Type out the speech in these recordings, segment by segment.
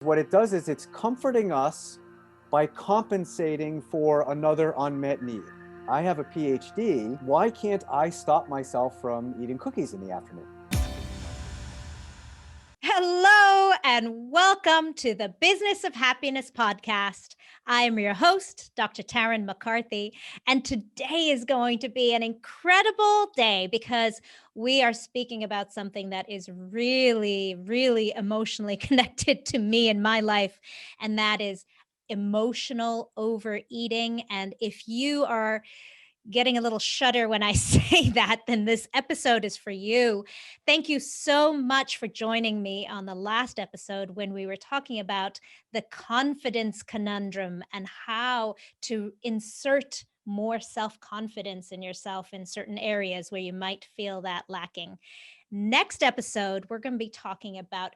What it does is it's comforting us by compensating for another unmet need. I have a PhD. Why can't I stop myself from eating cookies in the afternoon? Hello and welcome to the Business of Happiness podcast. I am your host, Dr. Taryn McCarthy, and today is going to be an incredible day because we are speaking about something that is really, really emotionally connected to me in my life, and that is emotional overeating. And if you are getting a little shudder when I say that, then this episode is for you. Thank you so much for joining me on the last episode when we were talking about the confidence conundrum and how to insert more self-confidence in yourself in certain areas where you might feel that lacking. Next episode, we're going to be talking about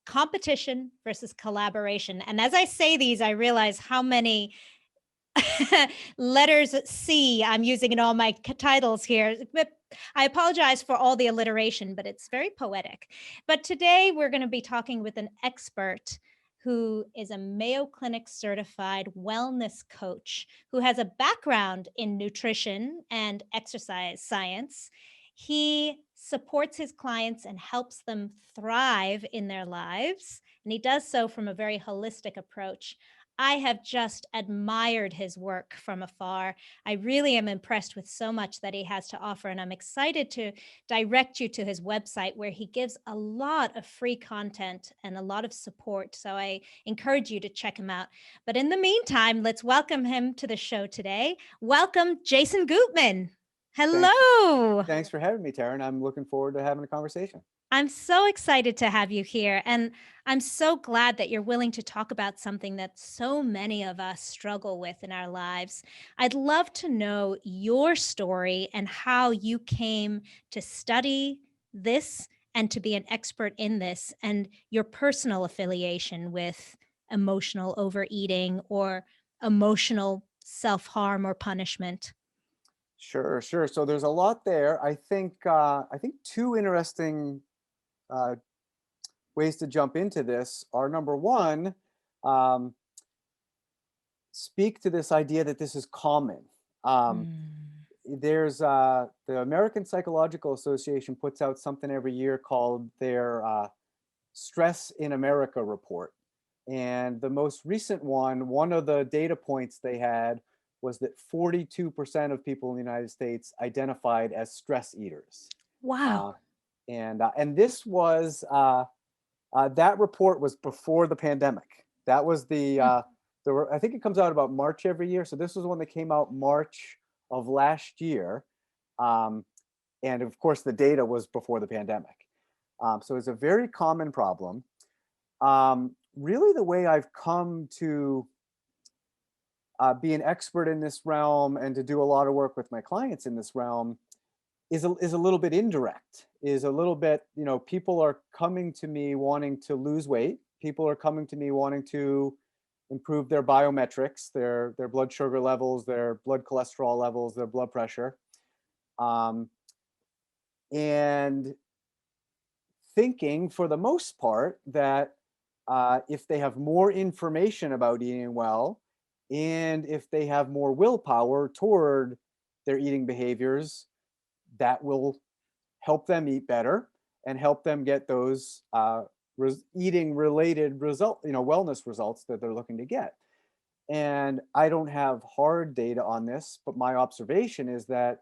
competition versus collaboration. And as I say these, I realize how many letters C I'm using in all my titles here. But I apologize for all the alliteration, but it's very poetic. But today we're going to be talking with an expert who is a Mayo Clinic certified wellness coach who has a background in nutrition and exercise science. He supports his clients and helps them thrive in their lives, and he does so from a very holistic approach. I have just admired his work from afar. I really am impressed with so much that he has to offer, and I'm excited to direct you to his website where he gives a lot of free content and a lot of support. So I encourage you to check him out. But in the meantime, let's welcome him to the show today. Welcome, Jason Gootman. Thanks. Hello. Thanks for having me, Taryn. I'm looking forward to having a conversation. I'm so excited to have you here. And I'm so glad that you're willing to talk about something that so many of us struggle with in our lives. I'd love to know your story and how you came to study this and to be an expert in this, and your personal affiliation with emotional overeating or emotional self harm or punishment. Sure, sure. So there's a lot there. I think two interesting uh, ways to jump into this are number one, um, speak to this idea that this is common. Um, Mm. there's the American Psychological Association puts out something every year called their Stress in America report. And the most recent one of the data points they had was that 42% of people in the United States identified as stress eaters. Uh, Wow. and this was that report was before the pandemic. That was I think it comes out about March every year. So this was one that came out March of last year. Um, and of course, the data was before the pandemic. So it's a very common problem. Really, the way I've come to be an expert in this realm and to do a lot of work with my clients in this realm is a little bit indirect. Is a little bit, people are coming to me wanting to lose weight. People are coming to me wanting to improve their biometrics, their blood sugar levels, their blood cholesterol levels, their blood pressure, um, and thinking for the most part that if they have more information about eating well, and if they have more willpower toward their eating behaviors, that will help them eat better and help them get those eating related wellness results that they're looking to get. And I don't have hard data on this, but my observation is that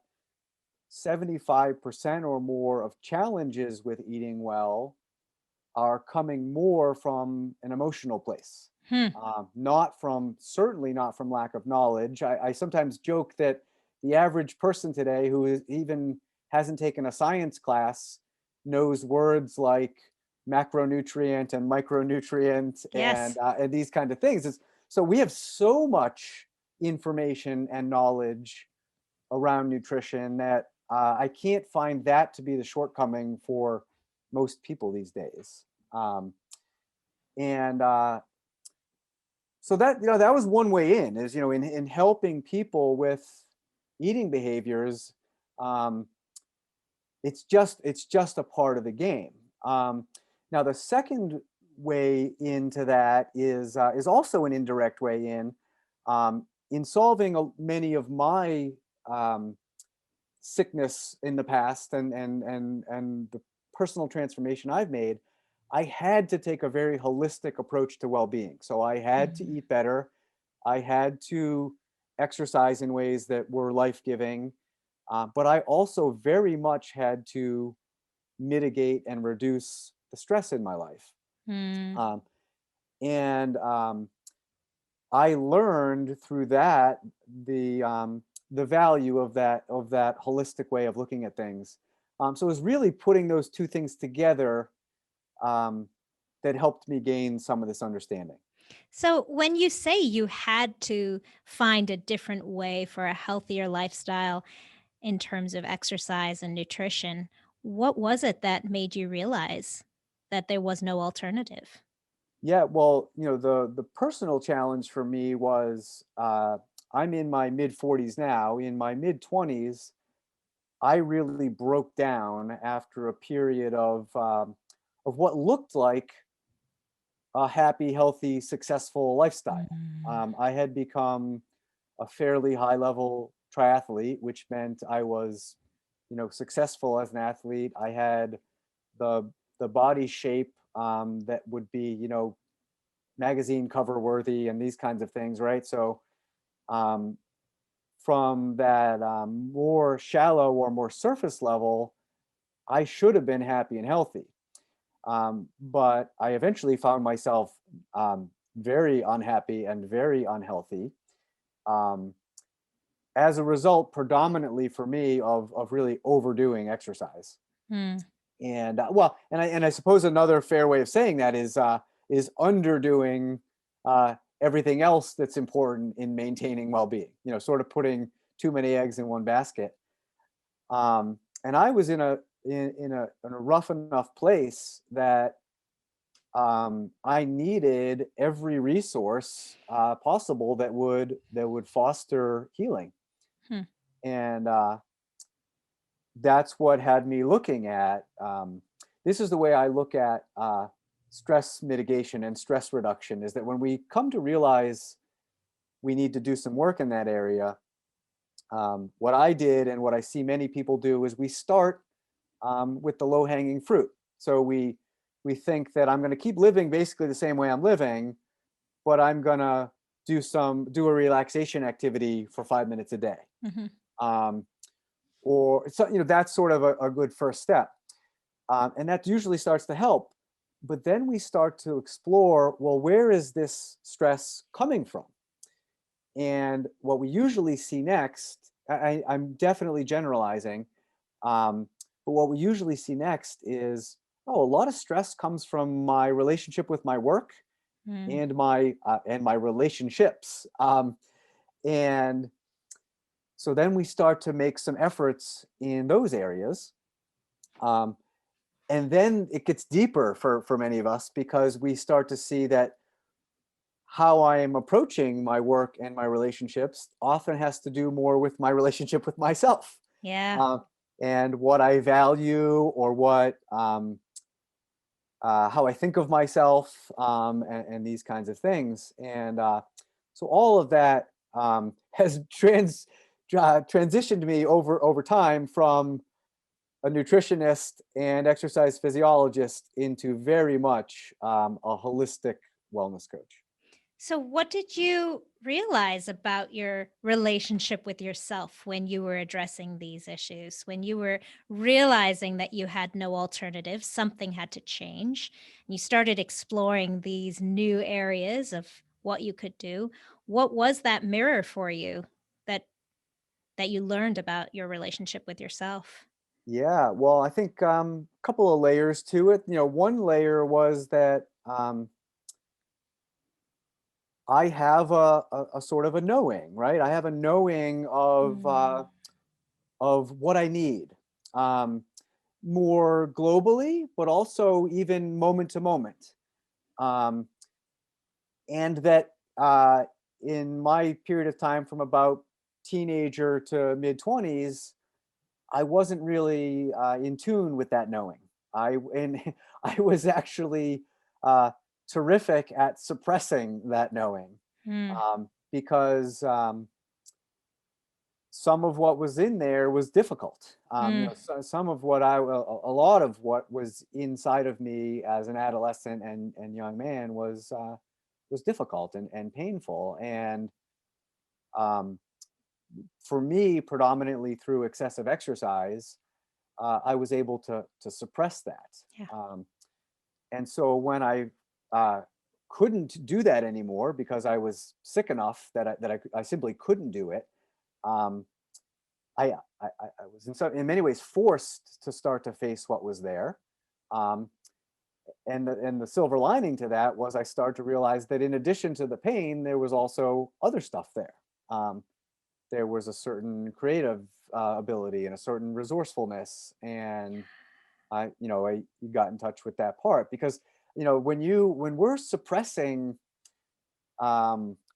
75% or more of challenges with eating well are coming more from an emotional place, Hmm. not from, certainly not from lack of knowledge. I sometimes joke that the average person today who even hasn't taken a science class knows words like macronutrient and micronutrient Yes. and these kind of things. So we have so much information and knowledge around nutrition that I can't find that to be the shortcoming for most people these days. Um, and so that was one way in, is in helping people with eating behaviors. Um, it's just a part of the game. Now the second way into that is also an indirect way in solving many of my um, sickness in the past and the personal transformation I've made. I had to take a very holistic approach to well-being. So I had to Mhm. eat better. I had to exercise in ways that were life-giving, but I also very much had to mitigate and reduce the stress in my life. Mm. Um, and I learned through that the value of that holistic way of looking at things. So it was really putting those two things together um, that helped me gain some of this understanding. So, when you say you had to find a different way for a healthier lifestyle in terms of exercise and nutrition, what was it that made you realize that there was no alternative? Yeah, well, the personal challenge for me was I'm in my mid 40s now. In my mid 20s, I really broke down after a period of what looked like a happy, healthy, successful lifestyle. Mm. I had become a fairly high level triathlete, which meant I was, successful as an athlete. I had the body shape that would be, magazine cover worthy and these kinds of things, right? So um, from that more shallow or more surface level, I should have been happy and healthy. But I eventually found myself very unhappy and very unhealthy. Um, as a result, predominantly for me, of really overdoing exercise. Mm. And and I suppose another fair way of saying that is underdoing everything else that's important in maintaining well-being. Sort of putting too many eggs in one basket. And I was in a rough enough place that I needed every resource possible that would foster healing, Hmm. and that's what had me looking at. This is the way I look at stress mitigation and stress reduction. Is that when we come to realize we need to do some work in that area, what I did and what I see many people do is we start with the low hanging fruit. So we think that I'm going to keep living basically the same way I'm living, but I'm gonna do a relaxation activity for 5 minutes a day. Mhm. Um, or so that's sort of a good first step, and that usually starts to help. But then we start to explore, well, where is this stress coming from? And what we usually see next, I'm definitely generalizing, um, but what we usually see next is, oh, a lot of stress comes from my relationship with my work Mm. and my relationships. And so then we start to make some efforts in those areas. Um, and then it gets deeper for many of us because we start to see that how I am approaching my work and my relationships often has to do more with my relationship with myself, Yeah. uh, and what I value, or what how I think of myself, and these kinds of things. And so all of that has transitioned me over time from a nutritionist and exercise physiologist into very much a holistic wellness coach. So, what did you realize about your relationship with yourself when you were addressing these issues? When you were realizing that you had no alternative, something had to change, and you started exploring these new areas of what you could do. What was that mirror for you that that you learned about your relationship with yourself? Yeah, well, I think a couple of layers to it. One layer was that I have a sort of a knowing, right? I have a knowing Mm. of what I need, um, more globally, but also even moment to moment. Um, and that in my period of time from about teenager to mid 20s, I wasn't really in tune with that knowing. And I was actually terrific at suppressing that knowing, Mm. because some of what was in there was difficult. Mm. Some of what a lot of what was inside of me as an adolescent and young man was difficult and painful. And um, for me, predominantly through excessive exercise, I was able to suppress that. Yeah. And so when I uh, couldn't do that anymore because I was sick enough that I simply couldn't do it, um, I was in many ways forced to start to face what was there. Um, and the silver lining to that was I started to realize that in addition to the pain, there was also other stuff there. Um, there was a certain creative ability and a certain resourcefulness, and I got in touch with that part because when we're suppressing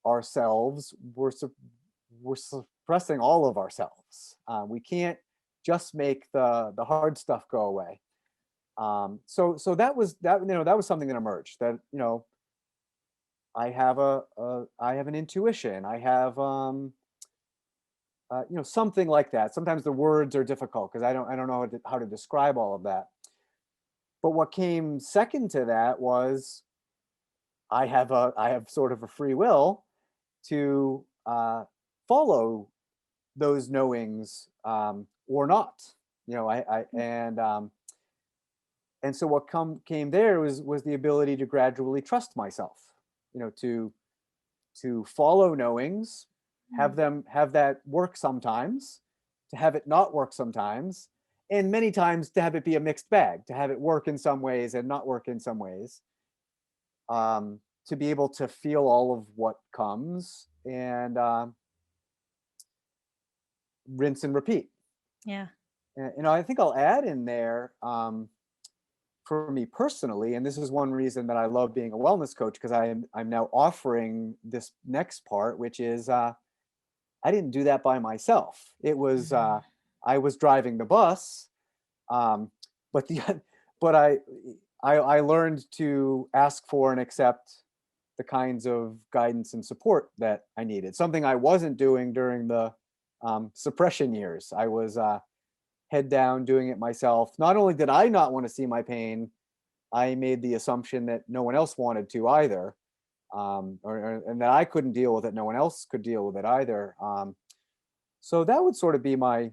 ourselves, we're suppressing all of ourselves. We can't just make the hard stuff go away. So that was something that emerged, that I have an intuition. I have something like that. Sometimes the words are difficult because I don't know how to describe all of that. But what came second to that was I have sort of a free will to follow those knowings, or not. I and so what came there was the ability to gradually trust myself. To follow knowings, Mm. have that work sometimes, to have it not work sometimes, and many times to have it be a mixed bag, to have it work in some ways and not work in some ways. To be able to feel all of what comes and rinse and repeat. Yeah. And I think I'll add in there, for me personally, and this is one reason that I love being a wellness coach, because I'm now offering this next part, which is I didn't do that by myself. It was Mhm. I was driving the bus, um, but the but I learned to ask for and accept the kinds of guidance and support that I needed. Something I wasn't doing during the suppression years. I was head down doing it myself. Not only did I not want to see my pain, I made the assumption that no one else wanted to either, and that I couldn't deal with it. No one else could deal with it either. So that would sort of be my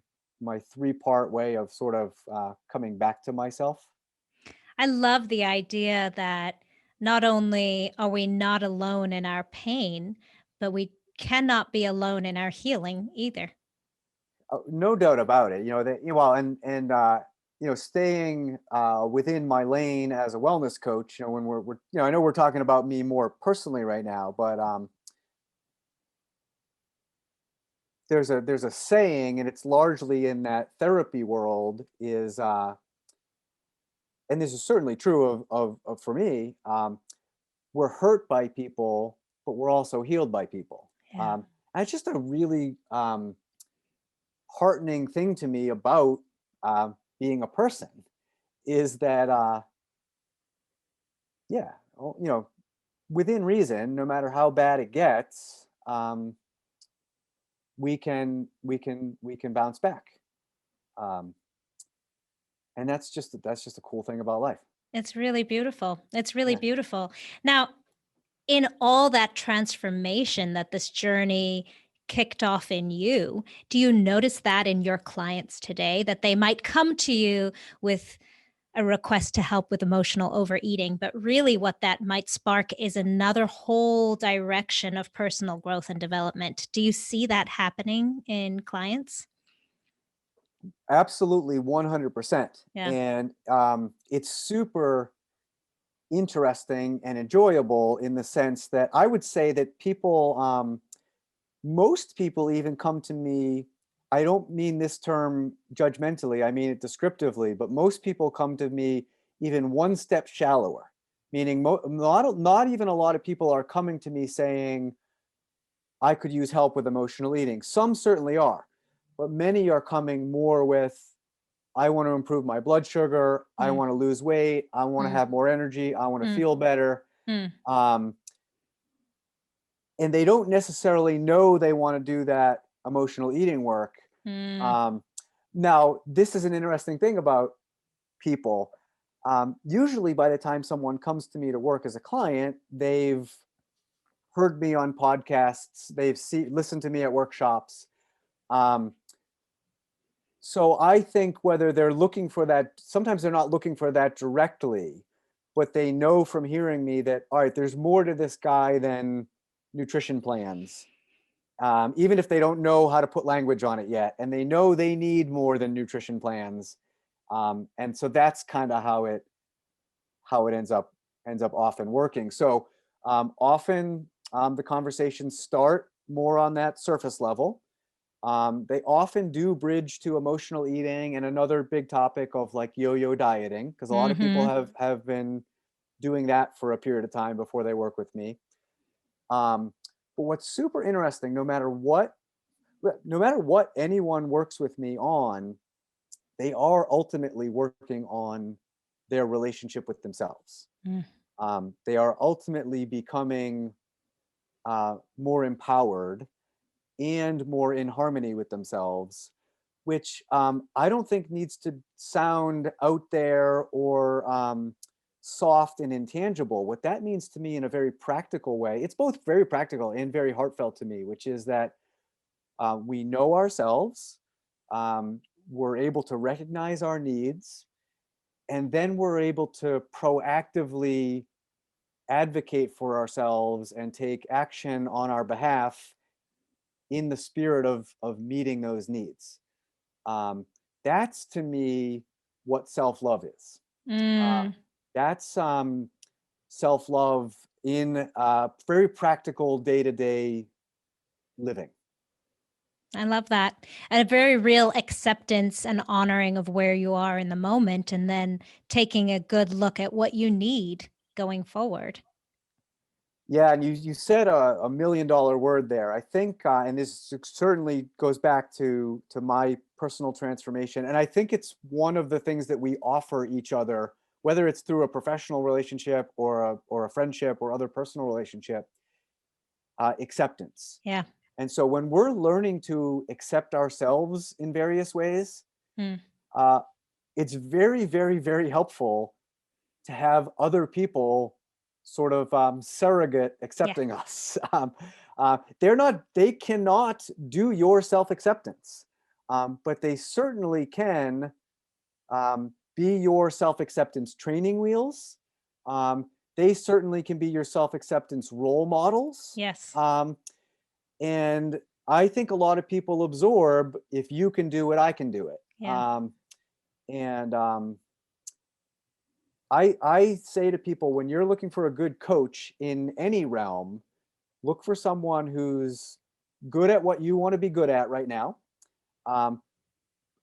three-part way of sort of coming back to myself. I love the idea that not only are we not alone in our pain, but we cannot be alone in our healing either. No doubt about it. Well, and staying within my lane as a wellness coach. When we're I know we're talking about me more personally right now, but there's a saying, and it's largely in that therapy world, is and this is certainly true of for me. We're hurt by people, but we're also healed by people. Yeah. And it's just a really heartening thing to me about being a person, is that yeah, within reason, no matter how bad it gets, we can bounce back. Um, and that's just a cool thing about life. It's really beautiful. It's really Yeah. beautiful. Now, in all that transformation that this journey kicked off in you, do you notice that in your clients today that they might come to you with a request to help with emotional overeating, but really what that might spark is another whole direction of personal growth and development? Do you see that happening in clients? Absolutely, 100%. Yeah. And it's super interesting and enjoyable in the sense that I would say that most people even come to me. I don't mean this term judgmentally, I mean it descriptively, but most people come to me even one step shallower, meaning not even a lot of people are coming to me saying, I could use help with emotional eating. Some certainly are, but many are coming more with, I want to improve my blood sugar. I Mm, want to lose weight. I want to mm, have more energy. I want to mm, feel better. Mm, Um, and they don't necessarily know they want to do that emotional eating work. mm, Um, Now, this is an interesting thing about people. Usually, by the time someone comes to me to work as a client, they've heard me on podcasts, listened to me at workshops. Um, so I think whether they're looking for that, sometimes they're not looking for that directly, but they know from hearing me that, all right, there's more to this guy than nutrition plans. Even if they don't know how to put language on it yet, and they know they need more than nutrition plans. And so that's kind of how it ends up often working. So often the conversations start more on that surface level. They often do bridge to emotional eating and another big topic of like yo-yo dieting, because a lot of people mm-hmm. have been doing that for a period of time before they work with me. Um, but what's super interesting, no matter what anyone works with me on, they are ultimately working on their relationship with themselves. Mm, They are ultimately becoming more empowered and more in harmony with themselves, which I don't think needs to sound out there or soft and intangible. What that means to me in a very practical way, it's both very practical and very heartfelt to me, which is that we know ourselves, um, we're able to recognize our needs, and then we're able to proactively advocate for ourselves and take action on our behalf in the spirit of meeting those needs. Um, that's to me what self-love is. Uh, mm. that's self-love in very practical day-to-day living. I love that. And a very real acceptance and honoring of where you are in the moment, and then taking a good look at what you need going forward. Yeah, and you said a $1 million word there. I think, and this certainly goes back to my personal transformation, and I think it's one of the things that we offer each other, whether it's through a professional relationship or a friendship or other personal relationship, acceptance. Yeah. And so when we're learning to accept ourselves in various ways, Mm, uh, it's very, very, very helpful to have other people sort of surrogate yeah. accepting us. They cannot do your self acceptance, but they certainly can be your self acceptance training wheels. They certainly can be your self acceptance role models. Yes. And I think a lot of people absorb, if you can do it, I can do it. Yeah. And I say to people, when you're looking for a good coach in any realm, look for someone who's good at what you want to be good at right now, um,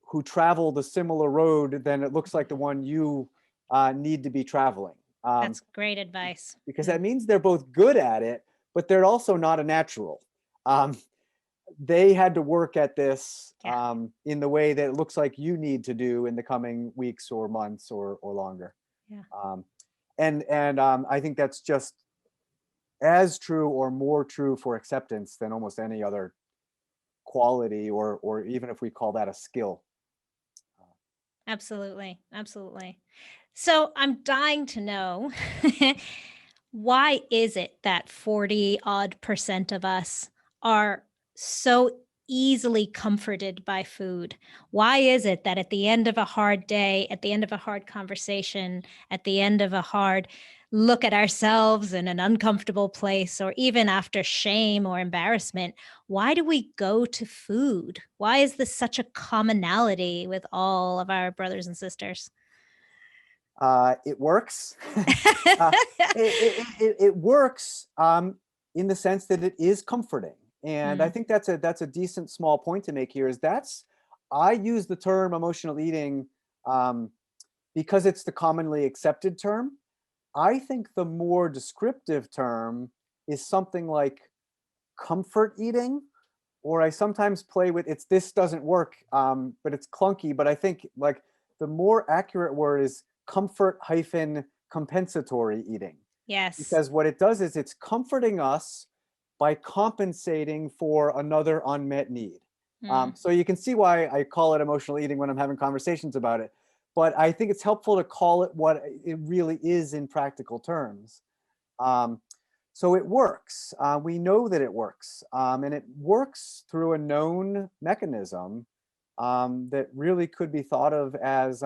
who traveled a similar road than it looks like the one you need to be traveling. That's great advice. Because Mm, that means they're both good at it, but they're also not a natural. Um, they had to work at this yeah. in the way that it looks like you need to do in the coming weeks or months or longer. Yeah. Um, and I think that's just as true or more true for acceptance than almost any other quality, or even if we call that a skill. Absolutely. Absolutely. So I'm dying to know, why is it that 40 odd percent of us are so easily comforted by food? Why is it that at the end of a hard day, at the end of a hard conversation, at the end of a hard look at ourselves in an uncomfortable place, or even after shame or embarrassment, why do we go to food? Why is this such a commonality with all of our brothers and sisters? It works. uh, it works in the sense that it is comforting, and I Mm, think that's a decent small point to make here. Is that's I use the term emotional eating um, because it's the commonly accepted term. I think the more descriptive term is something like comfort eating, or I sometimes play with it's this doesn't work, but it's clunky. But I think like the more accurate word is comfort hyphen compensatory eating. Yes. because what it does is it's comforting us by compensating for another unmet need. Mm. So you can see why I call it emotional eating when I'm having conversations about it. But I think it's helpful to call it what it really is in practical terms. Um, so it works. We know that it works. And it works through a known mechanism that really could be thought of as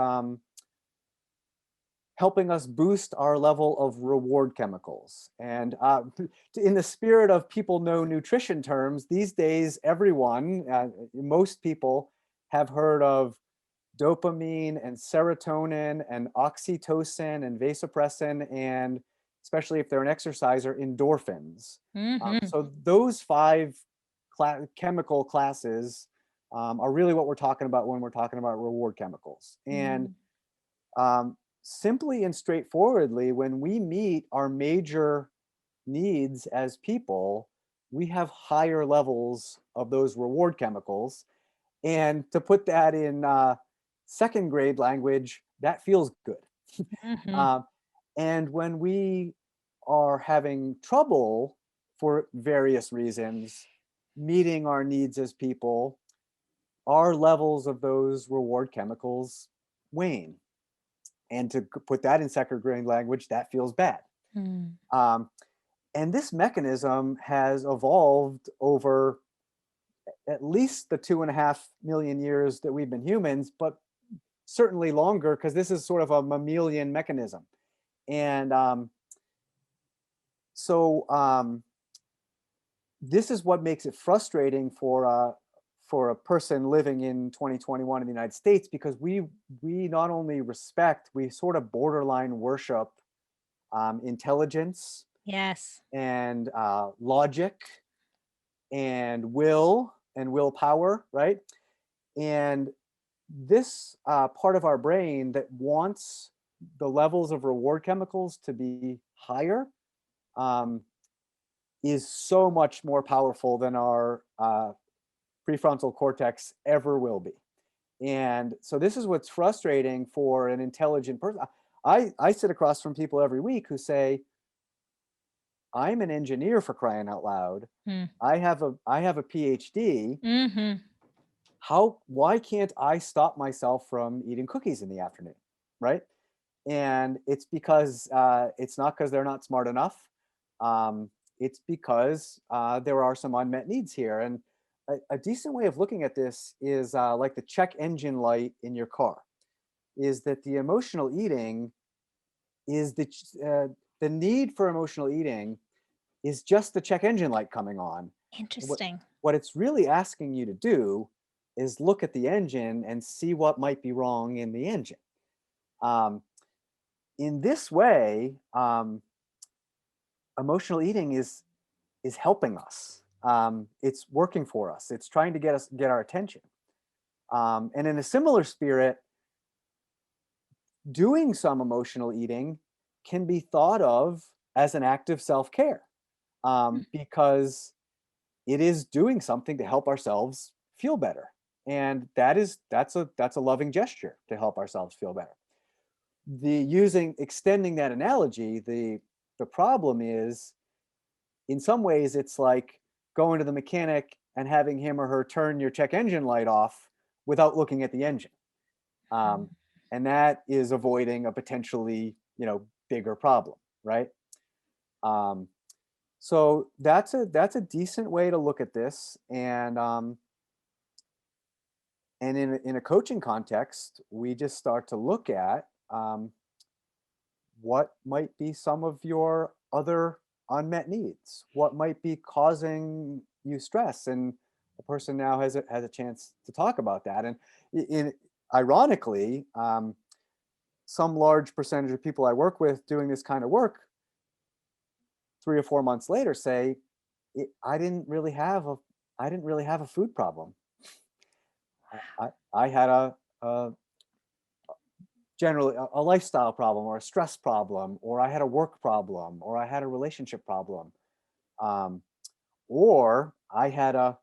helping us boost our level of reward chemicals. And in the spirit of people know nutrition terms, these days, everyone, most people have heard of dopamine and serotonin and oxytocin and vasopressin, and especially if they're an exerciser, endorphins. Hmm. So those five chemical classes are really what we're talking about when we're talking about reward chemicals. And Mm. simply and straightforwardly, when we meet our major needs as people, we have higher levels of those reward chemicals. And to put that in second grade language, that feels good. Hmm. Um, and when we are having trouble for various reasons meeting our needs as people, our levels of those reward chemicals wane. And to put that in second grade language, that feels bad. Mm. Um, and this mechanism has evolved over at least the 2.5 million years that we've been humans, but certainly longer because this is sort of a mammalian mechanism. And so this is what makes it frustrating for a person living in 2021 in the United States, because we not only respect, we sort of borderline worship intelligence Yes. and logic and willpower, right? And this part of our brain that wants the levels of reward chemicals to be higher um, is so much more powerful than our prefrontal cortex ever will be. And so this is what's frustrating for an intelligent person. I sit across from people every week who say, I'm an engineer, for crying out loud. Mm. I have a PhD. Hmm. Why can't I stop myself from eating cookies in the afternoon? Right. And it's because it's not because they're not smart enough. Um, it's because there are some unmet needs here. And a decent way of looking at this is like the check engine light in your car, is that the emotional eating is the need for emotional eating is just the check engine light coming on. What Interesting. what it's really asking you to do is look at the engine and see what might be wrong in the engine. Um, in this way, emotional eating is helping us. It's working for us. It's trying to get our attention. And in a similar spirit, doing some emotional eating can be thought of as an act of self care, because it is doing something to help ourselves feel better, and that's a loving gesture to help ourselves feel better. The using extending that analogy, the problem is, in some ways it's like going to the mechanic and having him or her turn your check engine light off without looking at the engine, um, Mm. and that is avoiding a potentially bigger problem, right? um, so that's a decent way to look at this. And in a coaching context, we just start to look at what might be some of your other unmet needs, what might be causing you stress, and the person now has a chance to talk about that. And ironically, some large percentage of people I work with doing this kind of work 3 or 4 months later say, I didn't really have a food problem. I had a generally a lifestyle problem or a stress problem, or I had a work problem, or I had a relationship problem, um, or I had a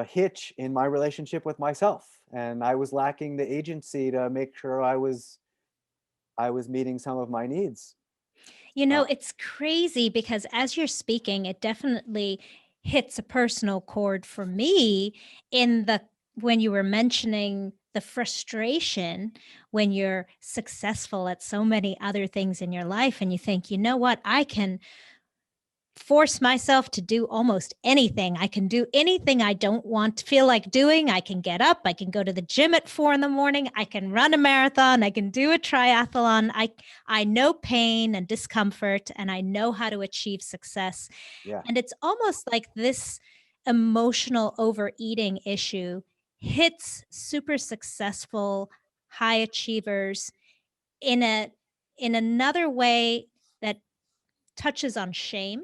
hitch in my relationship with myself, and I was lacking the agency to make sure I was meeting some of my needs. You know, Uh, it's crazy because as you're speaking, it definitely hits a personal chord for me in the when you were mentioning the frustration when you're successful at so many other things in your life and you think, you know what, I can force myself to do almost anything. I can do anything I don't want to feel like doing. I can get up. I can go to the gym at 4 in the morning. I can run a marathon. I can do a triathlon. I know pain and discomfort, and I know how to achieve success. yeah. And it's almost like this emotional overeating issue hits super successful high achievers in in another way that touches on shame.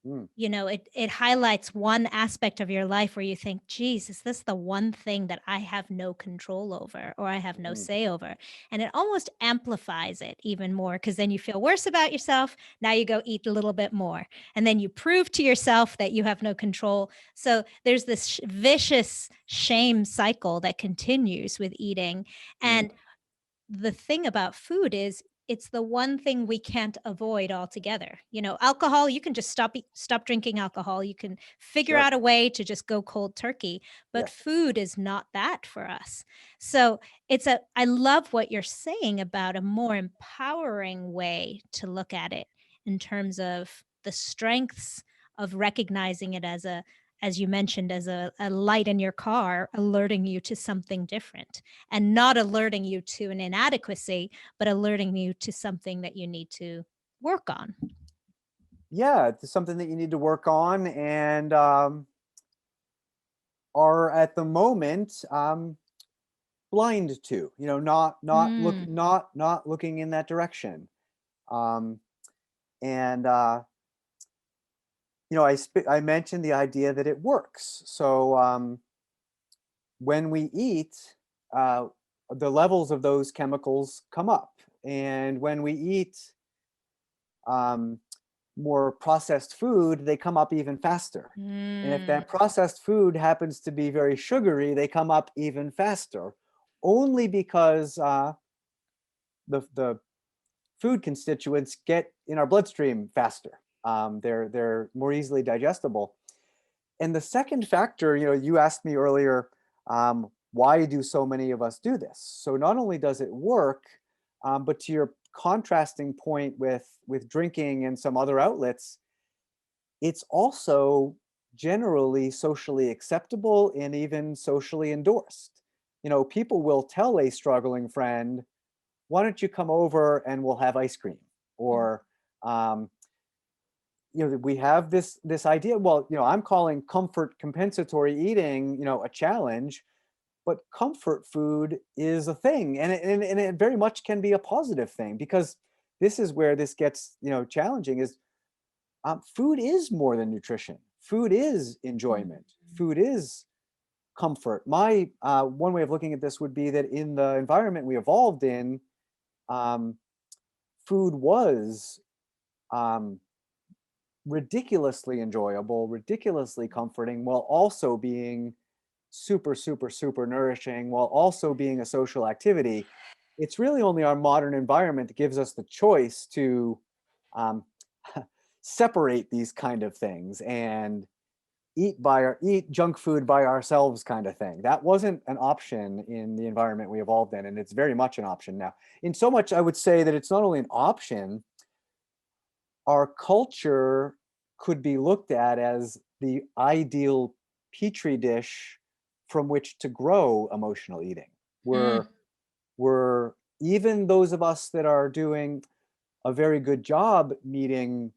Mm, You know, it highlights one aspect of your life where you think, geez, is this the one thing that I have no control over or I have no mm, say over? And it almost amplifies it even more because then you feel worse about yourself. Now you go eat a little bit more. And then you prove to yourself that you have no control. So there's this vicious shame cycle that continues with eating. mm. And the thing about food is it's the one thing we can't avoid altogether. You know, alcohol, you can just stop drinking alcohol. You can figure Sure. out a way to just go cold turkey, but Yes. food is not that for us. So, I love what you're saying about a more empowering way to look at it in terms of the strengths of recognizing it as as you mentioned, as a light in your car, alerting you to something different and not alerting you to an inadequacy, but alerting you to something that you need to work on. Yeah, it's something that you need to work on, and are at the moment blind to. You know, Mm, not looking in that direction. Um, and you know, I mentioned the idea that it works. So when we eat, uh, the levels of those chemicals come up, and when we eat um, more processed food, they come up even faster. And if mm, that processed food happens to be very sugary, they come up even faster, only because the food constituents get in our bloodstream faster. They're more easily digestible. And the second factor, you know, you asked me earlier, why do so many of us do this? So not only does it work, but to your contrasting point with drinking and some other outlets, it's also generally socially acceptable and even socially endorsed. You know, people will tell a struggling friend, "Why don't you come over and we'll have ice cream?" mm, Or um, you know, we have this idea. Well, you know, I'm calling comfort compensatory eating, you know, a challenge, but comfort food is a thing, and it very much can be a positive thing, because this is where this gets, you know, challenging. Is food is more than nutrition. Food is mm, enjoyment. Food is comfort. My one way of looking at this would be that in the environment we evolved in, um, food was um, ridiculously enjoyable, ridiculously comforting, while also being super, super, super nourishing, while also being a social activity. It's really only our modern environment that gives us the choice to um, separate these kind of things and eat junk food by ourselves, kind of thing. That wasn't an option in the environment we evolved in, and it's very much an option now. In so much, I would say that it's not only an option, our culture could be looked at as the ideal petri dish from which to grow emotional eating. mm, We're even those of us that are doing a very good job meeting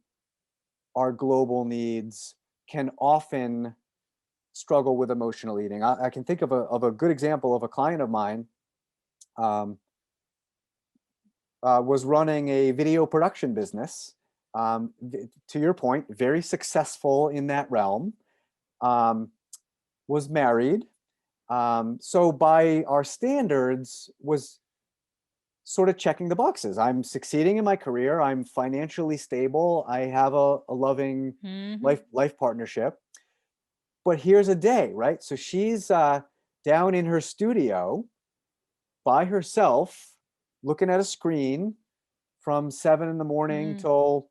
our global needs can often struggle with emotional eating. I can think of a good example of a client of mine, um, was running a video production business. To your point, very successful in that realm. Um, was married. So by our standards, was sort of checking the boxes. I'm succeeding in my career. I'm financially stable. I have a loving mhm, life partnership. But here's a day, right? So she's down in her studio by herself, looking at a screen from 7 in the morning Mm. till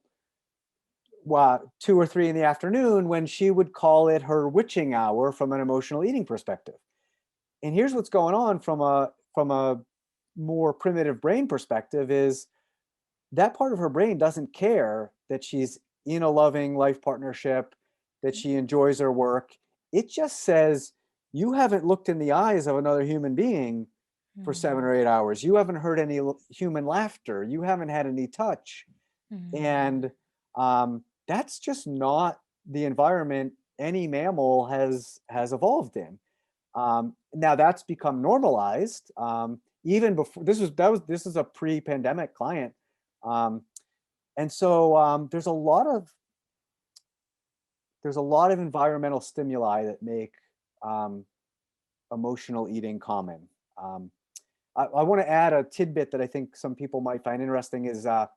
2 or 3 in the afternoon, when she would call it her witching hour from an emotional eating perspective. And here's what's going on from a more primitive brain perspective is that part of her brain doesn't care that she's in a loving life partnership, that she enjoys her work. It just says, you haven't looked in the eyes of another human being for 7 or 8 hours. You haven't heard any human laughter. You haven't had any touch. Mm. And that's just not the environment any mammal has evolved in. Now that's become normalized. Even before this is a pre-pandemic client, um, and so there's a lot of environmental stimuli that make um, emotional eating common. Um, I want to add a tidbit that I think some people might find interesting is to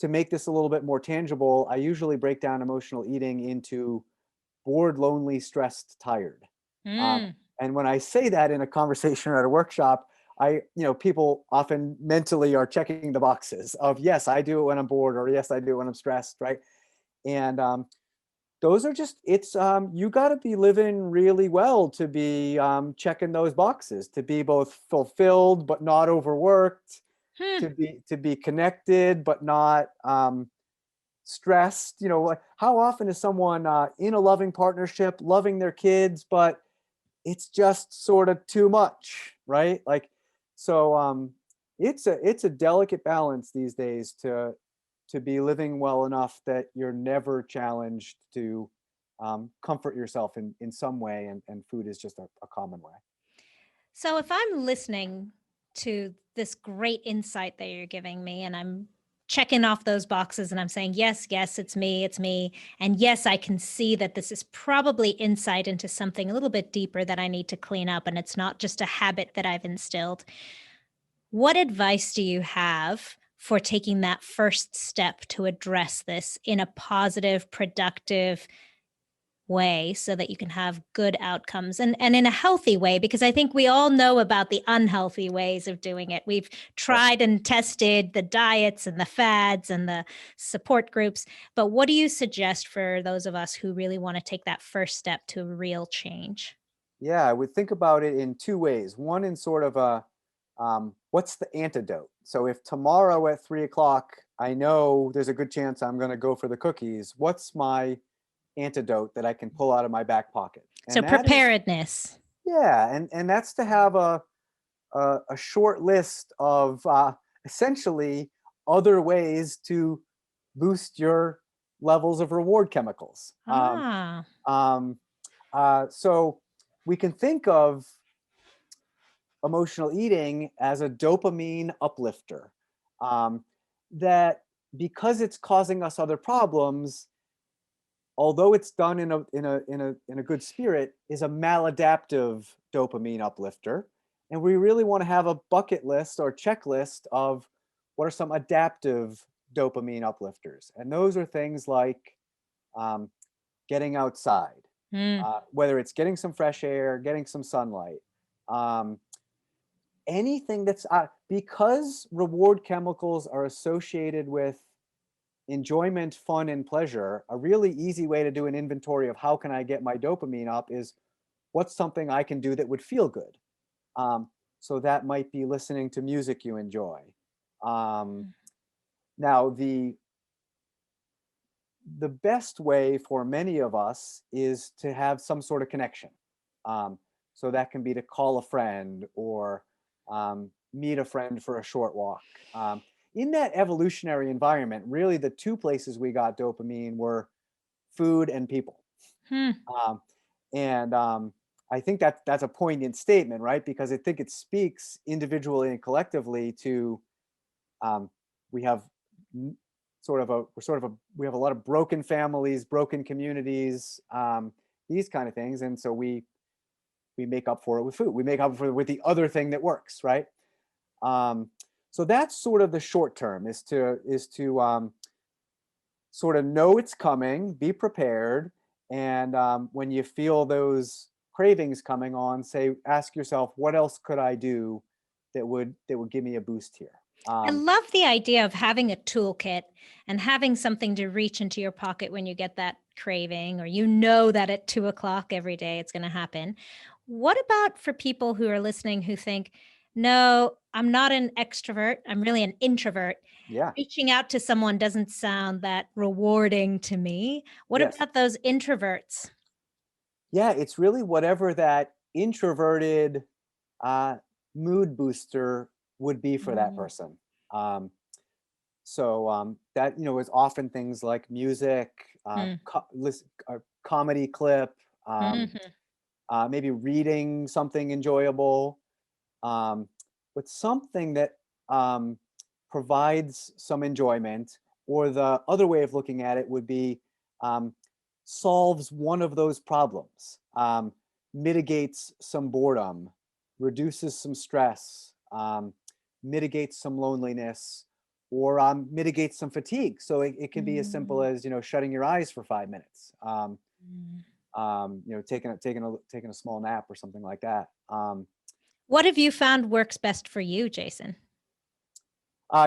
make this a little bit more tangible. I usually break down emotional eating into bored, lonely, stressed, tired. Um, Mm. and when I say that in a conversation or at a workshop, people often mentally are checking the boxes of, yes, I do it when I'm bored, or yes, I do it when I'm stressed, right? And those are just, you got to be living really well to be checking those boxes, to be both fulfilled but not overworked, Hmm. to be connected but not stressed. Like, how often is someone in a loving partnership, loving their kids, but it's just sort of too much, right? Like, so it's a delicate balance these days to be living well enough that you're never challenged to comfort yourself in some way, and food is just a common way. So if I'm listening to this great insight that you're giving me and I'm checking off those boxes and I'm saying, yes, yes, it's me. And yes, I can see that this is probably insight into something a little bit deeper that I need to clean up. And it's not just a habit that I've instilled. What advice do you have for taking that first step to address this in a positive, productive, way so that you can have good outcomes and in a healthy way, because I think we all know about the unhealthy ways of doing it. We've Right. tried and tested the diets and the fads and the support groups, but what do you suggest for those of us who really want to take that first step to real change? Yeah, I would think about it in two ways. One, in sort of a what's the antidote? So if tomorrow at 3 o'clock I know there's a good chance I'm going to go for the cookies, what's my antidote that I can pull out of my back pocket? So And that is, preparedness. yeah, and that's to have a short list of essentially other ways to boost your levels of reward chemicals. Ah. Um, so we can think of emotional eating as a dopamine uplifter, um, that because it's causing us other problems, although it's done in a good spirit, is a maladaptive dopamine uplifter. And we really want to have a bucket list or checklist of what are some adaptive dopamine uplifters. And those are things like um, getting outside, Mm. whether it's getting some fresh air, getting some sunlight, um, anything that's because reward chemicals are associated with enjoyment, fun, and pleasure. A really easy way to do an inventory of how can I get my dopamine up is, what's something I can do that would feel good. Um, so that might be listening to music you enjoy. Um, Now, the best way for many of us is to have some sort of connection. Um, so that can be to call a friend or meet a friend for a short walk. In that evolutionary environment, really the two places we got dopamine were food and people. Hmm. Um, and I think that's a poignant statement, right? Because I think it speaks individually and collectively to um, we have n- we have a lot of broken families, broken communities, these kind of things, and so we make up for it with food. We make up for it with the other thing that works, right? Um, so that's sort of the short term, is to sort of know it's coming, be prepared, and when you feel those cravings coming on, ask yourself, what else could I do that would give me a boost here? I love the idea of having a toolkit and having something to reach into your pocket when you get that craving, or you know that at 2 o'clock every day it's going to happen. What about for people who are listening who think, no, I'm not an extrovert, I'm really an introvert. Yeah. Reaching out to someone doesn't sound that rewarding to me. What Yes. about those introverts? Yeah, it's really whatever that introverted uh, mood booster would be for that Mm, person. Um, that is often things like music, mm, comedy clip, um, mhm, maybe reading something enjoyable, um, but something that um, provides some enjoyment. Or the other way of looking at it would be um, solves one of those problems, mitigates some boredom, reduces some stress, mitigates some loneliness, or mitigates some fatigue. So it can be as simple mm, as shutting your eyes for 5 minutes, mm. taking a small nap or something like that. What have you found works best for you, Jason?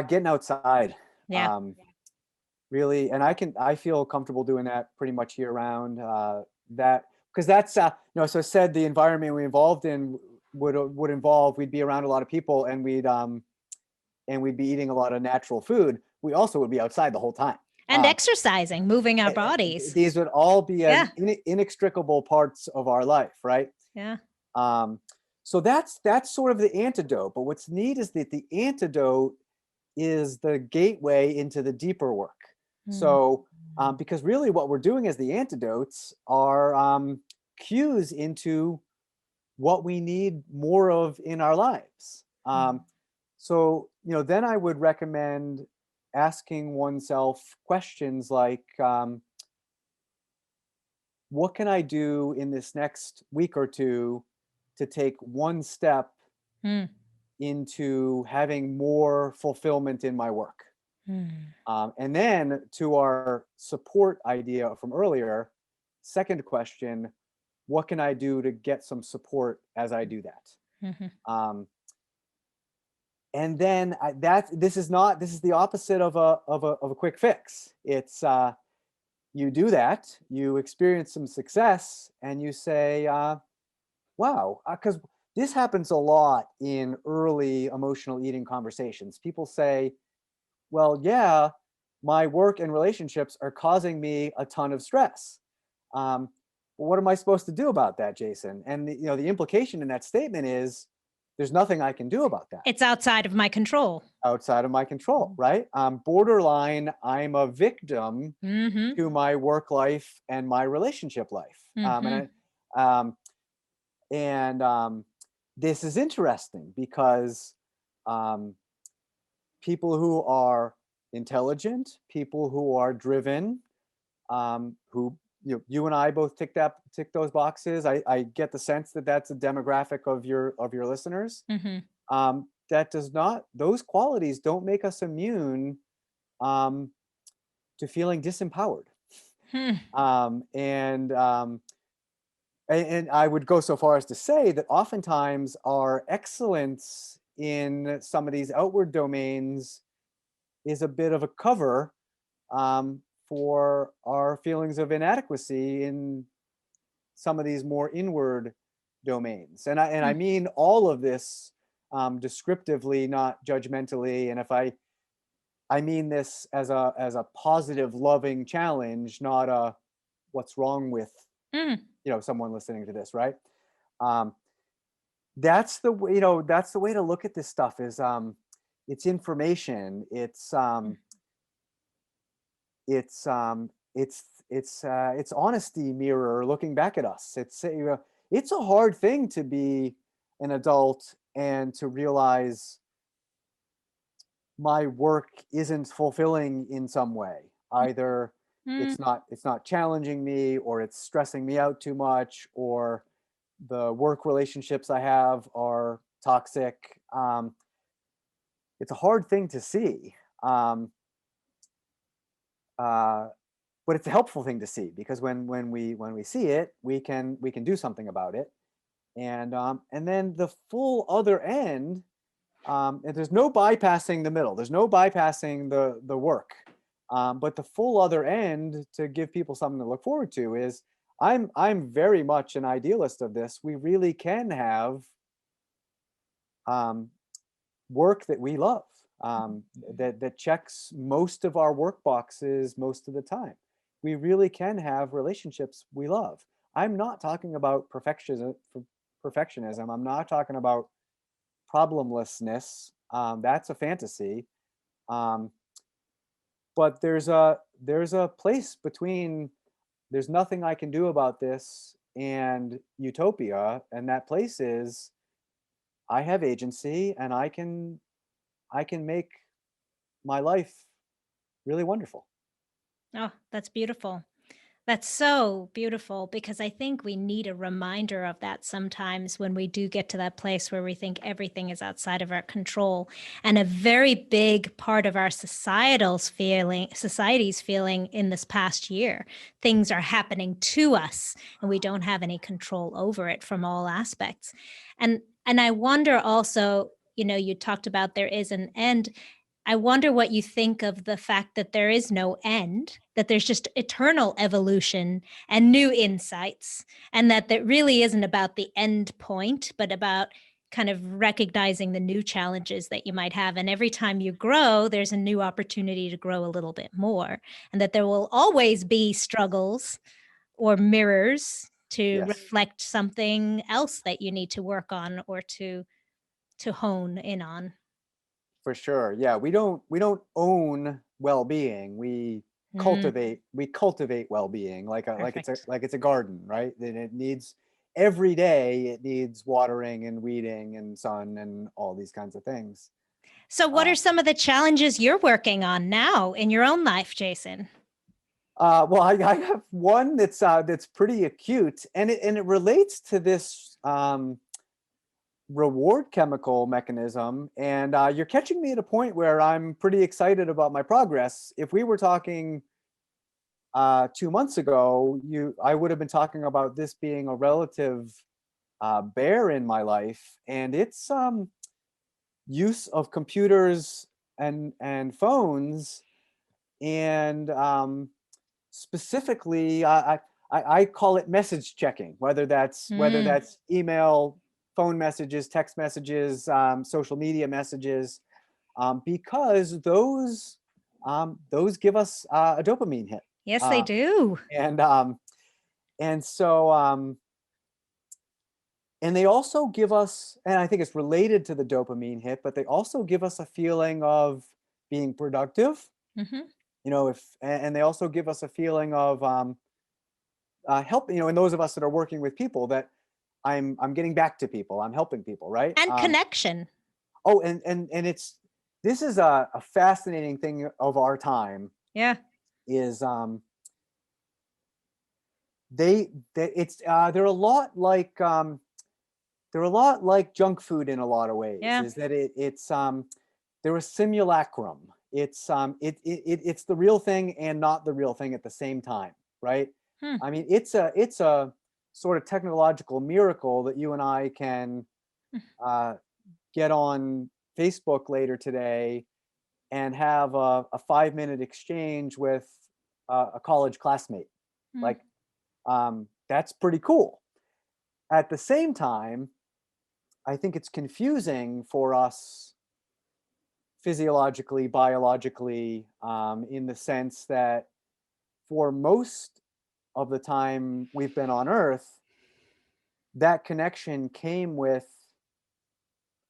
Getting outside, Yeah. um, really, and I feel comfortable doing that pretty much year round. That because that's so I said the environment we involved in would involve we'd be around a lot of people, and we'd be eating a lot of natural food. We also would be outside the whole time. And exercising, moving our bodies. These would all be Yeah. inextricable parts of our life, right? Yeah. Um, so that's sort of the antidote. But what's neat is that the antidote is the gateway into the deeper work. Mm, So, because really what we're doing as the antidotes are cues into what we need more of in our lives. mm, Then I would recommend asking oneself questions like, what can I do in this next week or two to take one step mm, into having more fulfillment in my work? mm, And then to our support idea from earlier, second question, what can I do to get some support as I do that? mhm, Um, and then this is the opposite of a quick fix. It's you do that, you experience some success, and you say, wow, because this happens a lot in early emotional eating conversations. People say, well, yeah, my work and relationships are causing me a ton of stress. Um, what am I supposed to do about that, Jason? And the implication in that statement is there's nothing I can do about that It's outside of my control. outside of my control, right? Borderline, I'm a victim Mhm, to my work life and my relationship life. mhm, Um, and This is interesting because um, people who are intelligent, people who are driven, who you and I both tick those boxes. I get the sense that that's a demographic of your listeners. mhm, That does not those qualities don't make us immune um, to feeling disempowered. hmm, Um, and um, and I would go so far as to say that oftentimes our excellence in some of these outward domains is a bit of a cover for our feelings of inadequacy in some of these more inward domains. And I hmm. mean all of this descriptively, not judgmentally. And if I mean this as a positive, loving challenge, not a what's wrong with Mm, someone listening to this, right? Um, that's the way to look at this stuff is it's information. mm, It's honesty mirror looking back at us. It's a hard thing to be an adult and to realize my work isn't fulfilling in some way. Either mm. it's not challenging me, or it's stressing me out too much, or the work relationships I have are toxic. It's a hard thing to see. Um, uh, but it's a helpful thing to see because when we see it, we can do something about it. And then the full other end And there's no bypassing the middle. There's no bypassing the work. But the full other end, to give people something to look forward to, is I'm very much an idealist of this. We really can have um, work that we love, that checks most of our work boxes most of the time. We really can have relationships we love. I'm not talking about perfectionism. I'm not talking about problemlessness. That's a fantasy. Um, but there's a place between there's nothing I can do about this and utopia, and that place is I have agency and I can make my life really wonderful. Oh, that's beautiful. That's so beautiful because I think we need a reminder of that sometimes when we do get to that place where we think everything is outside of our control. And a very big part of our society's feeling in this past year, things are happening to us and we don't have any control over it from all aspects. And I wonder also, you talked about there is an end. I wonder what you think of the fact that there is no end, that there's just eternal evolution and new insights, and that really isn't about the end point, but about kind of recognizing the new challenges that you might have. And every time you grow, there's a new opportunity to grow a little bit more, and that there will always be struggles or mirrors to Yes, reflect something else that you need to work on or to hone in on. for sure. Yeah, we don't own well-being. We Mm, cultivate well-being perfect. like it's a garden, right? And it needs every day it needs watering and weeding and sun and all these kinds of things. So, what Uh, are some of the challenges you're working on now in your own life, Jason? well, I have one that's pretty acute, and it relates to this reward chemical mechanism. And you're catching me at a point where I'm pretty excited about my progress. If we were talking 2 months ago, I would have been talking about this being a relative bear in my life, and it's use of computers and phones, and specifically, I call it message checking, whether Mm, that's email, phone messages, text messages, social media messages, because those give us a dopamine hit, yes, they uh, do. and and so and they also give us, and I think it's related to the dopamine hit, but they also give us a feeling of being productive. Hmm. If and they also give us a feeling of help. And those of us that are working with people, that I'm getting back to people, I'm helping people, right? And connection. Oh, and it's this is a fascinating thing of our time. Yeah. Is they it's they're a lot like junk food in a lot of ways. Yeah. Is that they're a simulacrum. It's the real thing and not the real thing at the same time, right? Hmm. I mean, it's a sort of technological miracle that you and I can uh, get on Facebook later today and have a 5-minute exchange with a college classmate. Mm, Like, that's pretty cool. At the same time, I think it's confusing for us physiologically, biologically, in the sense that for most of the time we've been on Earth, that connection came with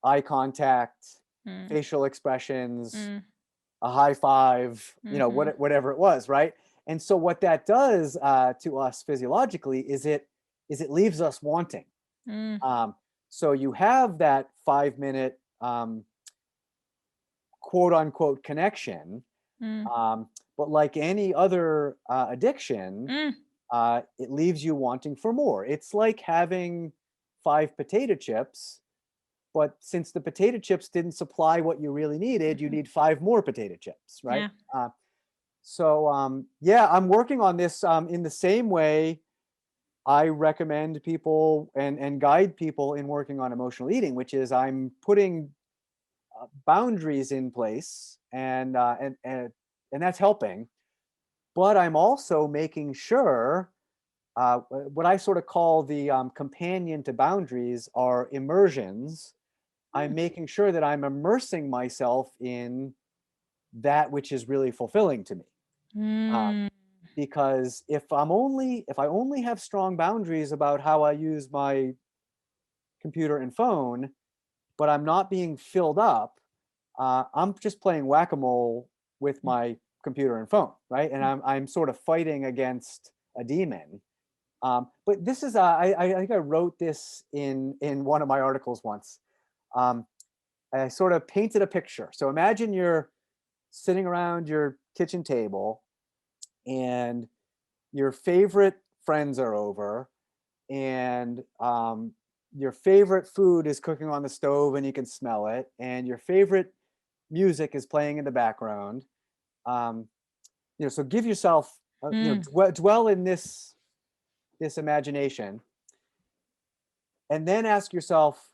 eye contact, mm, facial expressions, mm, a high five, hmm, whatever it was, right? And so what that does to us physiologically is it leaves us wanting. mm, Um, so you have that 5 minute quote unquote connection, mm, but like any other addiction, mm, it leaves you wanting for more. It's like having 5 potato chips, but since the potato chips didn't supply what you really needed, you mhm. need 5 more potato chips, right? Yeah. So yeah, I'm working on this in the same way I recommend people and guide people in working on emotional eating, which is I'm putting boundaries in place, and that's helping. But I'm also making sure what I sort of call the companion to boundaries are immersions. I'm Mm, making sure that I'm immersing myself in that which is really fulfilling to me. Uh, mm, because if I only have strong boundaries about how I use my computer and phone, but I'm not being filled up, I'm just playing whack-a-mole with my computer and phone, right? And I'm sort of fighting against a demon. But this is I think I wrote this in one of my articles once. Um, I sort of painted a picture. So imagine you're sitting around your kitchen table, and your favorite friends are over, and your favorite food is cooking on the stove and you can smell it, and your favorite music is playing in the background. um, so give yourself mm, dwell in this imagination, and then ask yourself,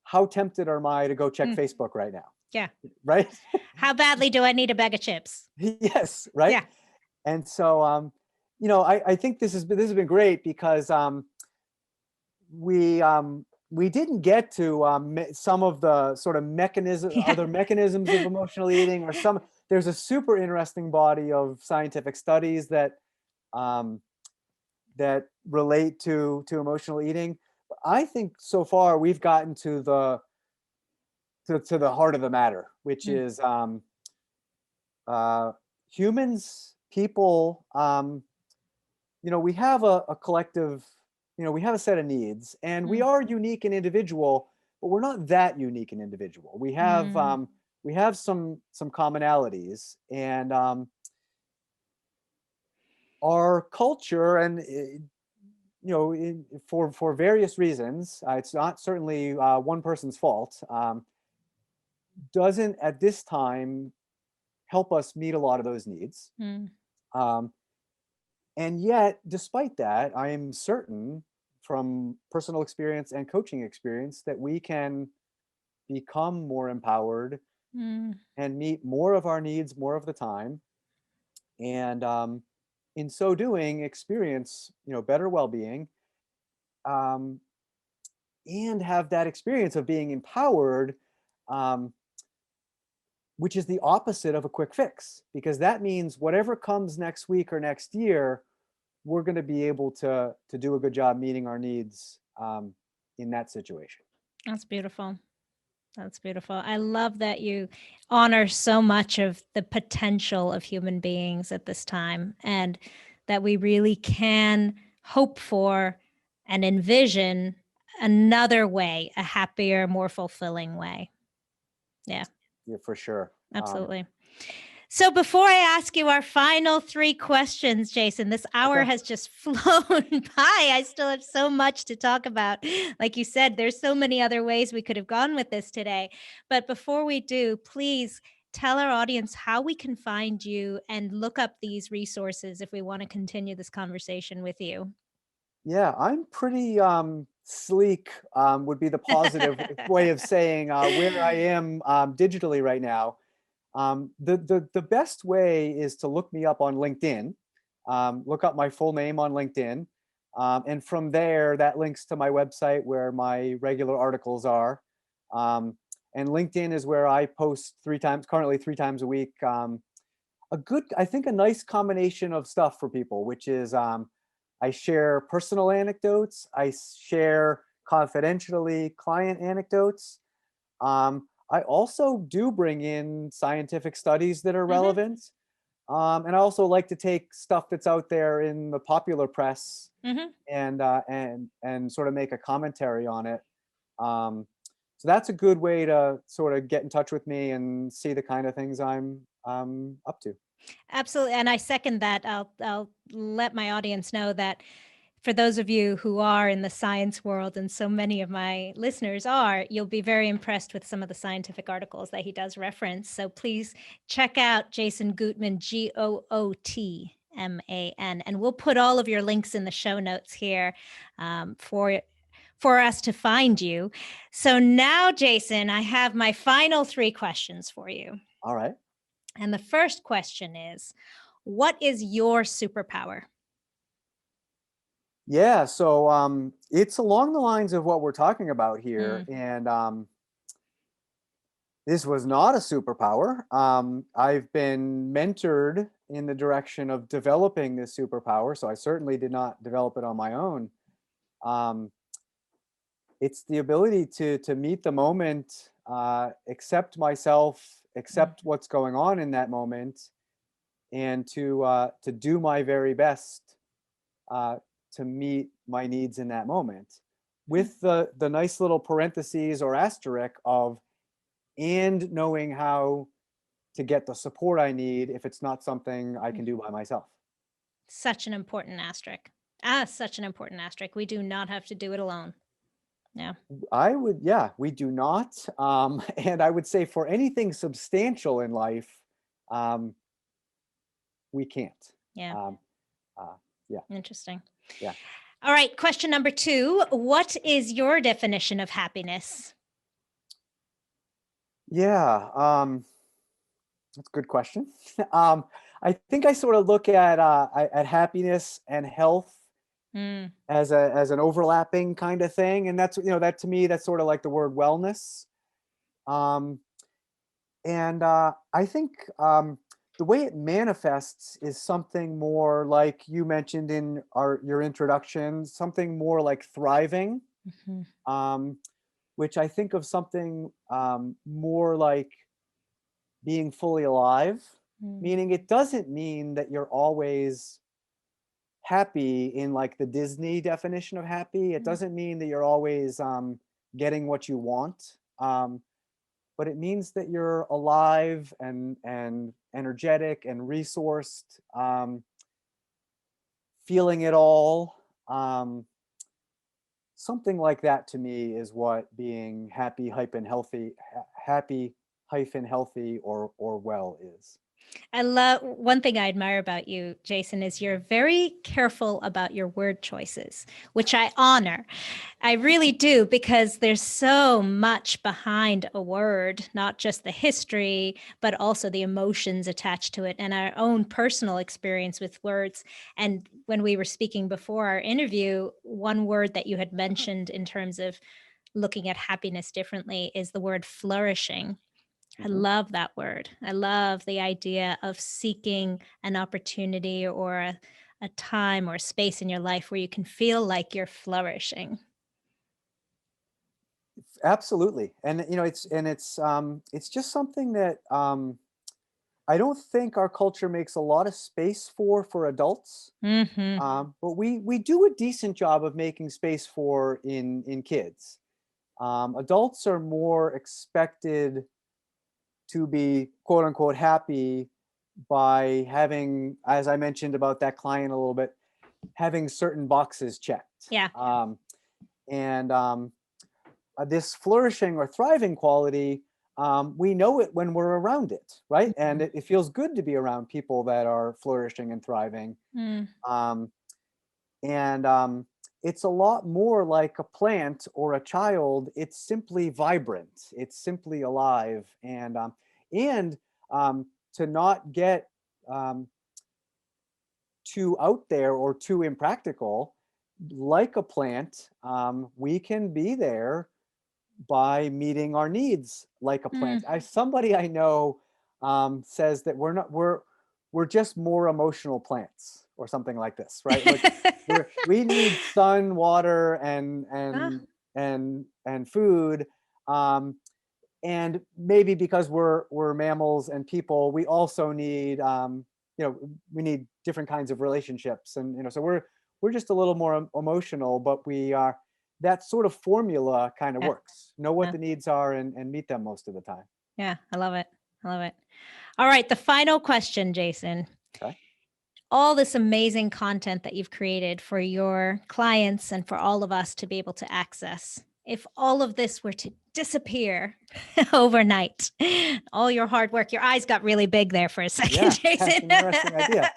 how tempted am I to go check mm. Facebook right now? Yeah. Right. How badly do I need a bag of chips? Yes, right. Yeah. And so I think this has been great because we didn't get to some of the sort of Yeah. other mechanisms of emotional eating, or some. There's a super interesting body of scientific studies um, that relate to emotional eating. But I think so far we've gotten to the heart of the matter, which Mm, is uh, humans, people. We have a collective, we have a set of needs, and we mm, are unique and individual, but we're not that unique and individual. mm, We have some commonalities, and our culture, and for various reasons, it's not certainly one person's fault, doesn't at this time help us meet a lot of those needs. mm, Um, And yet, despite that, I am certain from personal experience and coaching experience that we can become more empowered mm, and meet more of our needs more of the time. And in so doing, experience better well-being, um, and have that experience of being empowered, um, which is the opposite of a quick fix, because that means whatever comes next week or next year, we're going to be able to do a good job meeting our needs in that situation. That's beautiful. That's beautiful. I love that you honor so much of the potential of human beings at this time, and that we really can hope for and envision another way, a happier, more fulfilling way. Yeah, Yeah, for sure. absolutely. So before I ask you our final three questions, Jason, this hour Okay. has just flown by. I still have so much to talk about. Like you said, there's so many other ways we could have gone with this today. But before we do, please tell our audience how we can find you and look up these resources if we want to continue this conversation with you. Yeah, I'm pretty sleek, would be the positive way of saying where I am digitally right now. The best way is to look me up on LinkedIn. Look up my full name on LinkedIn. And from there, that links to my website where my regular articles are. Um, and LinkedIn is where I post currently 3 times a week. I think a nice combination of stuff for people, which is I share personal anecdotes, I share confidentially client anecdotes. I also do bring in scientific studies that are Hmm. relevant. And I also like to take stuff that's out there in the popular press Hmm. and sort of make a commentary on it. Um, so that's a good way to sort of get in touch with me and see the kind of things I'm up to. Absolutely. And I second that. I'll let my audience know that for those of you who are in the science world, and so many of my listeners are, you'll be very impressed with some of the scientific articles that he does reference. So please check out Jason Gootman, Gootman. And we'll put all of your links in the show notes here for for us to find you. So now, Jason, I have my final 3 questions for you. All right. And the first question is, what is your superpower? Yeah. So it's along the lines of what we're talking about here. Mm, And this was not a superpower. I've been mentored in the direction of developing this superpower. So I certainly did not develop it on my own. Um, it's the ability to meet the moment, accept myself, mm, accept what's going on in that moment, and to do my very best uh, to meet my needs in that moment, mm. with the nice little parentheses or asterisk of and knowing how to get the support I need if it's not something I can do by myself. Such an important asterisk. Such an important asterisk. We do not have to do it alone. Yeah. Yeah, we do not. And I would say for anything substantial in life, um, we can't. Yeah. Um, yeah, Interesting. yeah. All right. Question number 2. What is your definition of happiness? Yeah, that's a good question. um, I think I sort of look at happiness and health Mm, as an overlapping kind of thing, and that's that to me that's sort of like the word wellness. Um, and I think the way it manifests is something more like you mentioned in your introduction, something more like thriving, mhm, um, which I think of something more like being fully alive, mm, meaning it doesn't mean that you're always happy in like the Disney definition of happy. It mm. doesn't mean that you're always getting what you want, but it means that you're alive and energetic and resourced, feeling it all. Something like that to me is what being happy hyphen healthy, happy hyphen healthy or well is. I love one thing I admire about you, Jason, is you're very careful about your word choices, which I honor. I really do, because there's so much behind a word, not just the history, but also the emotions attached to it and our own personal experience with words. And when we were speaking before our interview, one word that you had mentioned in terms of looking at happiness differently is the word flourishing. I Mhm. love that word. I love the idea of seeking an opportunity or a time or space in your life where you can feel like you're flourishing. Absolutely, and it's just something that I don't think our culture makes a lot of space for adults, Hmm. but we do a decent job of making space for in kids. Adults are more expected to be quote unquote happy by having, as I mentioned about that client a little bit, having certain boxes checked. Yeah. And This flourishing or thriving quality, we know it when we're around it, right? And Mhm. it feels good to be around people that are flourishing and thriving. Mm. Um, and It's a lot more like a plant or a child. It's simply vibrant. It's simply alive, and to not get um, too out there or too impractical, like a plant, we can be there by meeting our needs like a plant. Mm. Somebody I know says that we're just more emotional plants or something like this, right? Like we need sun, water, Ah, and food. Um, and maybe because we're mammals and people, we also need we need different kinds of relationships, and so we're just a little more emotional, but we are that sort of formula kind of yeah, works. Know what yeah, the needs are and meet them most of the time. yeah. I love it. I love it. All right. The final question, Jason. Okay. All this amazing content that you've created for your clients and for all of us to be able to access. If all of this were to disappear overnight, all your hard work, your eyes got really big there for a second, Yeah, that's Jason. an interesting idea.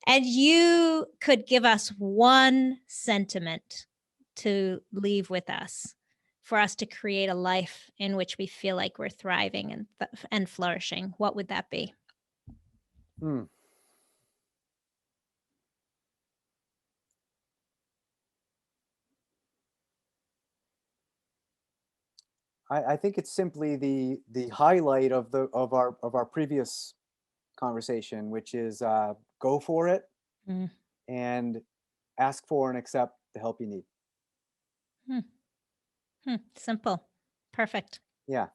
And you could give us one sentiment to leave with us for us to create a life in which we feel like we're thriving and flourishing, what would that be? Hmm. I think it's simply the highlight of our previous conversation, which is go for it Mm, and ask for and accept the help you need. hmm, simple. Perfect. Yeah.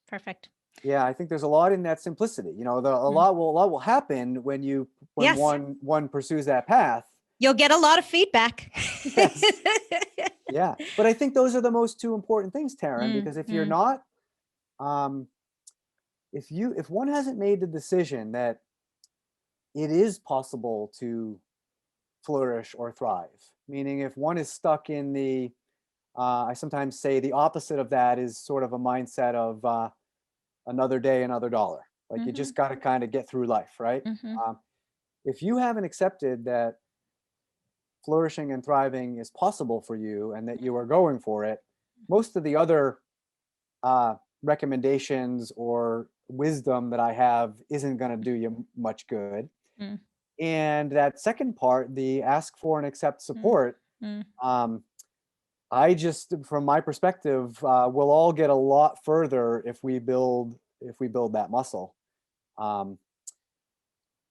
Perfect. Yeah, I think there's a lot in that simplicity. You know, Mm. a lot will happen when Yes, one pursues that path. you'll get a lot of feedback. Yes. Yeah. But I think those are the most two important things, Taryn, Mm, because if you're mm, not, um, if one hasn't made the decision that it is possible to flourish or thrive, meaning if one is stuck in the, I sometimes say the opposite of that is sort of a mindset of another day, another dollar. Like you mhm, just got to kind of get through life, right? mhm, Um, if you haven't accepted that flourishing and thriving is possible for you and that you are going for it, most of the other uh, recommendations or wisdom that I have isn't going to do you much good. mm, And that second part, the ask for and accept mm, support, mm, um, I just, from my perspective, we'll all get a lot further if we build that muscle. Um,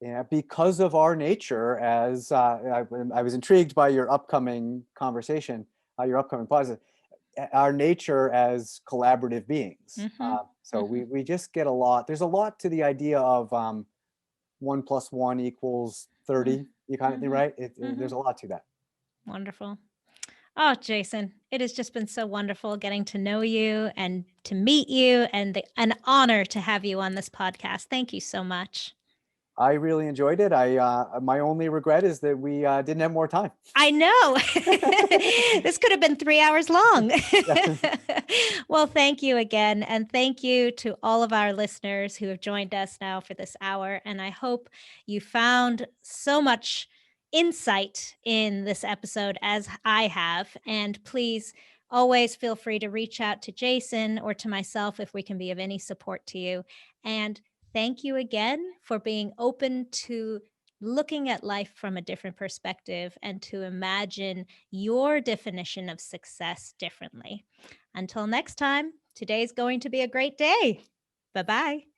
yeah, because of our nature as I was intrigued by your upcoming conversation, your upcoming podcast, our nature as collaborative beings. mhm, So mhm, we just get a lot. There's a lot to the idea of 1 + 1 = 30, mm, you kind of thing, mhm, right? There's mhm. a lot to that. Wonderful. Oh, Jason, it has just been so wonderful getting to know you and to meet you, and an honor to have you on this podcast. Thank you so much. I really enjoyed it. My only regret is that we didn't have more time. I know. This could have been 3 hours long. Yeah. Well, thank you again. And thank you to all of our listeners who have joined us now for this hour. And I hope you found so much insight in this episode as I have. And please always feel free to reach out to Jason or to myself if we can be of any support to you. And thank you again for being open to looking at life from a different perspective and to imagine your definition of success differently. Until next time, today's going to be a great day. Bye bye.